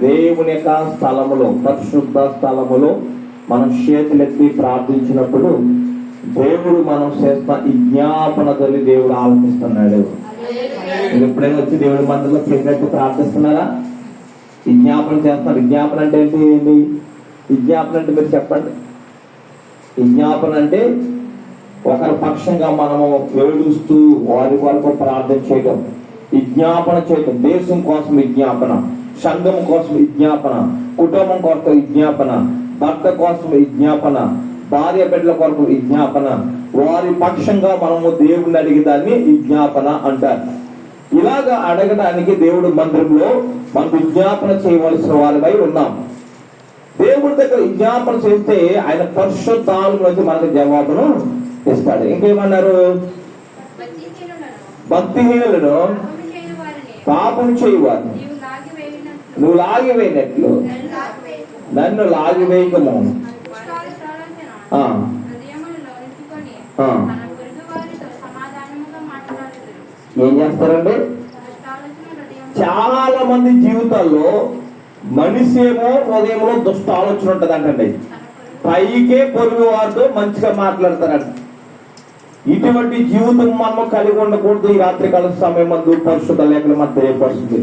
దేవుని యొక్క స్థలములో, పరిశుద్ధ స్థలములో మనం చేతులెత్తి ప్రార్థించినప్పుడు దేవుడు మనం చేస్తున్న విజ్ఞాపనతోని దేవుడు ఆలోచిస్తున్నాడు. మీరు ఎప్పుడైనా వచ్చి దేవుడి మందిరంలో చేతులెత్తి ప్రార్థిస్తున్నారా? విజ్ఞాపన చేస్తున్నారు. విజ్ఞాపన అంటే ఏంటి? విజ్ఞాపన అంటే మీరు చెప్పండి. విజ్ఞాపన అంటే ఒకరి పక్షంగా మనము ఏడుస్తూ వారి వరకు ప్రార్థన చేయడం, విజ్ఞాపన చేయడం. దేశం కోసం విజ్ఞాపన, సంఘం కోసం విజ్ఞాపన, కుటుంబం కోసం విజ్ఞాపన, భర్త కోసం విజ్ఞాపన, భార్య బిడ్డల కొరకు విజ్ఞాపన, వారి పక్షంగా మనము దేవుడిని అడిగేదాన్ని విజ్ఞాపన అంటారు. ఇలాగా అడగడానికి దేవుడు మందిరంలో మనం విజ్ఞాపన చేయవలసిన వారిపై ఉన్నాం. దేవుడి దగ్గర విజ్ఞాపన చేస్తే ఆయన పరిశుద్ధాత్మ నుంచి మనకు జవాబును ఇస్తాడు. ఇంకేమన్నారు? భక్తిహీనులను పాపం చేయవారు నువ్వు లాగివేయినట్లు నన్ను లాగివేయకము. ఏం చేస్తారండి? చాలా మంది జీవితాల్లో మనిషి ఏమో హృదయంలో దుష్ట ఆలోచన ఉంటుంది అంటండి. పైకే పొరుగు వారితో మంచిగా మాట్లాడతారంట. ఇటువంటి జీవితం మనం కలిగి ఉండకూడదు. ఈ రాత్రికాల సమయం మందు పరిశుద్ధ లేఖనం మనకు తెలియపరుస్తుంది.